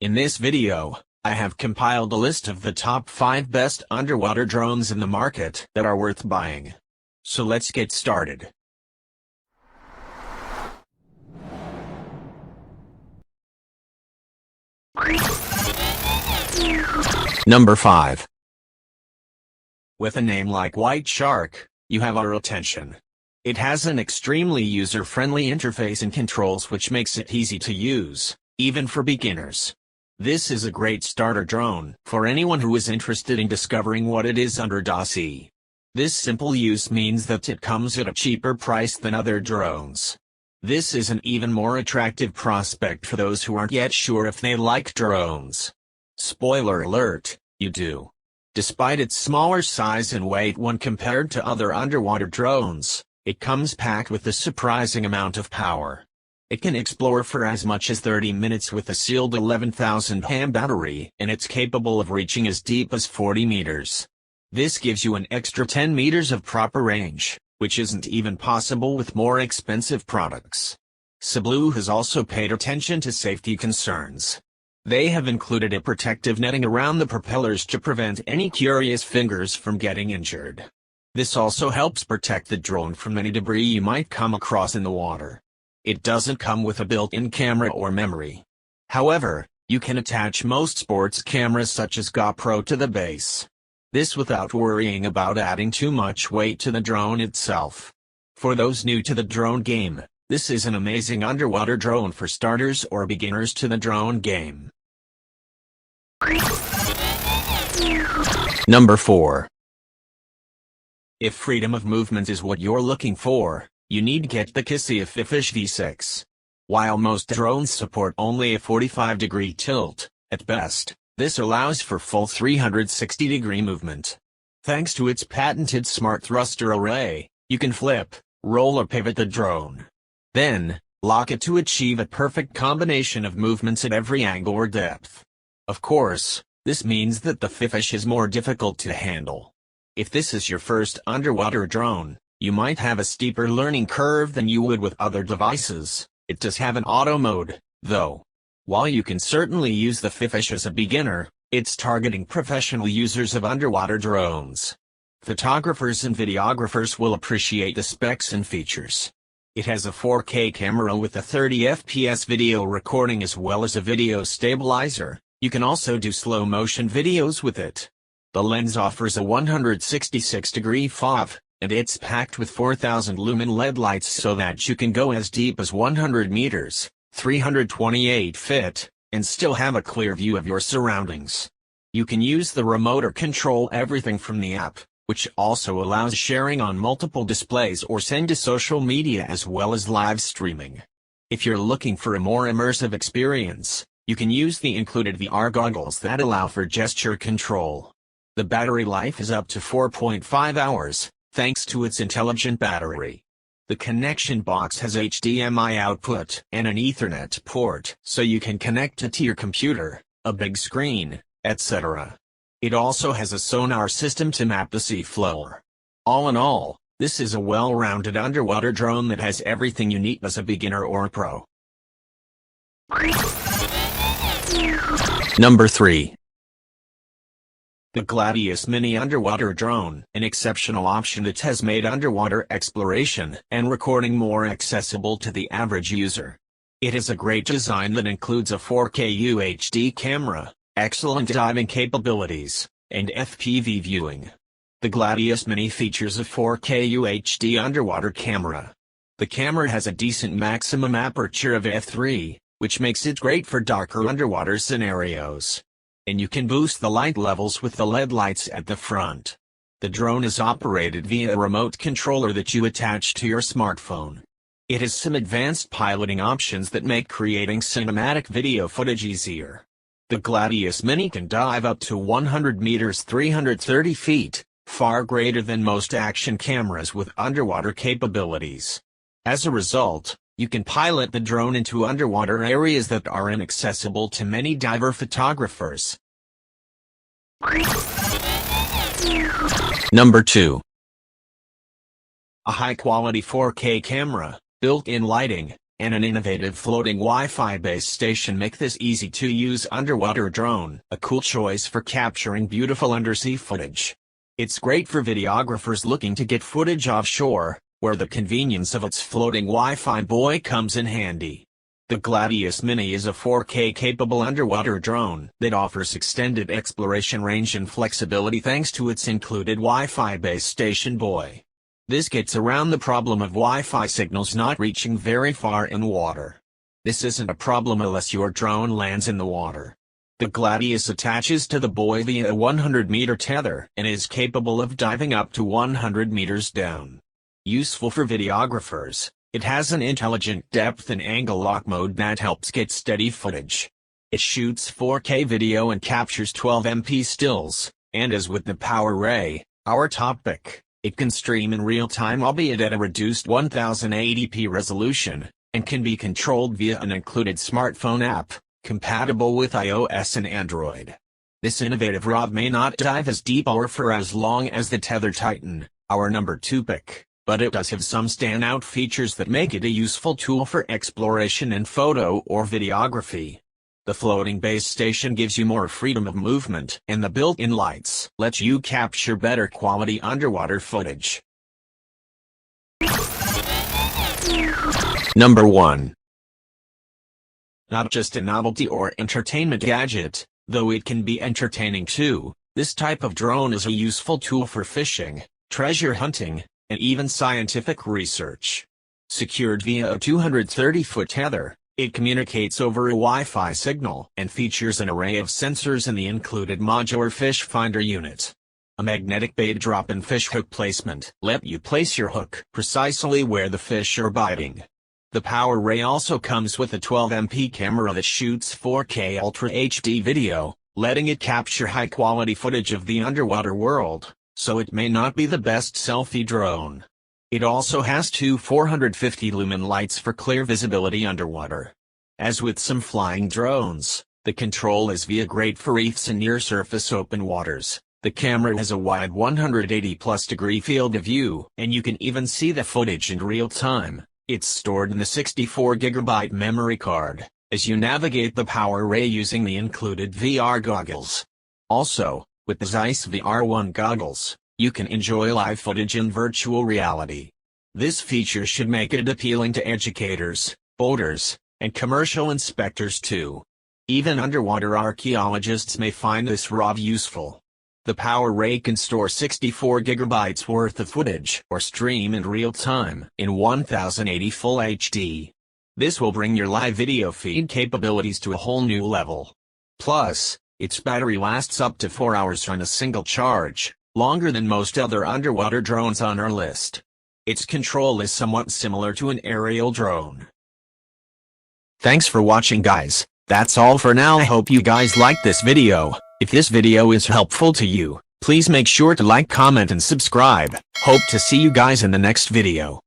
In this video, I have compiled a list of the top 5 best underwater drones in the market that are worth buying. So let's get started. Number 5. With a name like White Shark, you have our attention. It has an extremely user-friendly interface and controls which makes it easy to use, even for beginners. This is a great starter drone for anyone who is interested in discovering what it is under sea. This simple use means that it comes at a cheaper price than other drones. This is an even more attractive prospect for those who aren't yet sure if they like drones. Spoiler alert, you do. Despite its smaller size and weight when compared to other underwater drones, it comes packed with a surprising amount of power. It can explore for as much as 30 minutes with a sealed 11,000 mAh battery, and it's capable of reaching as deep as 40 meters. This gives you an extra 10 meters of proper range, which isn't even possible with more expensive products. Blue has also paid attention to safety concerns. They have included a protective netting around the propellers to prevent any curious fingers from getting injured. This also helps protect the drone from any debris you might come across in the water. It doesn't come with a built-in camera or memory. However, you can attach most sports cameras such as GoPro to the base. This without worrying about adding too much weight to the drone itself. For those new to the drone game, this is an amazing underwater drone for starters or beginners to the drone game. Number 4. If freedom of movement is what you're looking for, you need to get the V-EVO V6. While most drones support only a 45-degree tilt, at best, this allows for full 360-degree movement. Thanks to its patented smart thruster array, you can flip, roll or pivot the drone. Then, lock it to achieve a perfect combination of movements at every angle or depth. Of course, this means that the V-EVO is more difficult to handle. If this is your first underwater drone, you might have a steeper learning curve than you would with other devices. It does have an auto mode, though. While you can certainly use the V-EVO as a beginner, it's targeting professional users of underwater drones. Photographers and videographers will appreciate the specs and features. It has a 4K camera with a 30 FPS video recording as well as a video stabilizer. You can also do slow motion videos with it. The lens offers a 166-degree FOV, and it's packed with 4,000 lumen LED lights so that you can go as deep as 100 meters, 328 feet, and still have a clear view of your surroundings. You can use the remote or control everything from the app, which also allows sharing on multiple displays or send to social media as well as live streaming. If you're looking for a more immersive experience, you can use the included VR goggles that allow for gesture control. The battery life is up to 4.5 hours, thanks to its intelligent battery. The connection box has HDMI output and an Ethernet port so you can connect it to your computer, a big screen, etc. It also has a sonar system to map the sea floor. All in all, this is a well-rounded underwater drone that has everything you need as a beginner or pro. Number 3. The Gladius Mini Underwater Drone, an exceptional option that has made underwater exploration and recording more accessible to the average user. It has a great design that includes a 4K UHD camera, excellent diving capabilities, and FPV viewing. The Gladius Mini features a 4K UHD underwater camera. The camera has a decent maximum aperture of f3, which makes it great for darker underwater scenarios. And you can boost the light levels with the LED lights at the front. The drone is operated via a remote controller that you attach to your smartphone. It has some advanced piloting options that make creating cinematic video footage easier. The Gladius Mini can dive up to 100 meters 330 feet, far greater than most action cameras with underwater capabilities. As a result, you can pilot the drone into underwater areas that are inaccessible to many diver photographers. Number 2. A high-quality 4K camera, built-in lighting, and an innovative floating Wi-Fi base station make this easy-to-use underwater drone a cool choice for capturing beautiful undersea footage. It's great for videographers looking to get footage offshore, where the convenience of its floating Wi-Fi buoy comes in handy. The Gladius Mini is a 4K-capable underwater drone that offers extended exploration range and flexibility thanks to its included Wi-Fi base station buoy. This gets around the problem of Wi-Fi signals not reaching very far in water. This isn't a problem unless your drone lands in the water. The Gladius attaches to the buoy via a 100-meter tether and is capable of diving up to 100 meters down. Useful for videographers, it has an intelligent depth and angle lock mode that helps get steady footage. It shoots 4K video and captures 12 MP stills, and as with the PowerRay, our topic, it can stream in real time albeit at a reduced 1080p resolution, and can be controlled via an included smartphone app, compatible with iOS and Android. This innovative rod may not dive as deep or for as long as the Tether Titan, our number 2 pick, but it does have some standout features that make it a useful tool for exploration in photo or videography. The floating base station gives you more freedom of movement, and the built-in lights let you capture better quality underwater footage. Number 1. Not just a novelty or entertainment gadget, though it can be entertaining too, this type of drone is a useful tool for fishing, treasure hunting, and even scientific research. Secured via a 230-foot tether, it communicates over a Wi-Fi signal and features an array of sensors in the included modular fish finder unit. A magnetic bait drop and fish hook placement let you place your hook precisely where the fish are biting. The PowerRay also comes with a 12MP camera that shoots 4K Ultra HD video, letting it capture high-quality footage of the underwater world, so it may not be the best selfie drone. It also has two 450-lumen lights for clear visibility underwater. As with some flying drones, the control is via great for reefs and near-surface open waters. The camera has a wide 180-plus-degree field of view, and you can even see the footage in real time. It's stored in the 64GB memory card, as you navigate the PowerRay using the included VR goggles. Also, with the Zeiss VR1 goggles, you can enjoy live footage in virtual reality. This feature should make it appealing to educators, boaters, and commercial inspectors too. Even underwater archaeologists may find this rod useful. The PowerRay can store 64 GB worth of footage or stream in real time in 1080 Full HD. This will bring your live video feed capabilities to a whole new level. Plus, its battery lasts up to 4 hours on a single charge, longer than most other underwater drones on our list. Its control is somewhat similar to an aerial drone. Thanks for watching, guys. That's all for now. I hope you guys liked this video. If this video is helpful to you, please make sure to like, comment, and subscribe. Hope to see you guys in the next video.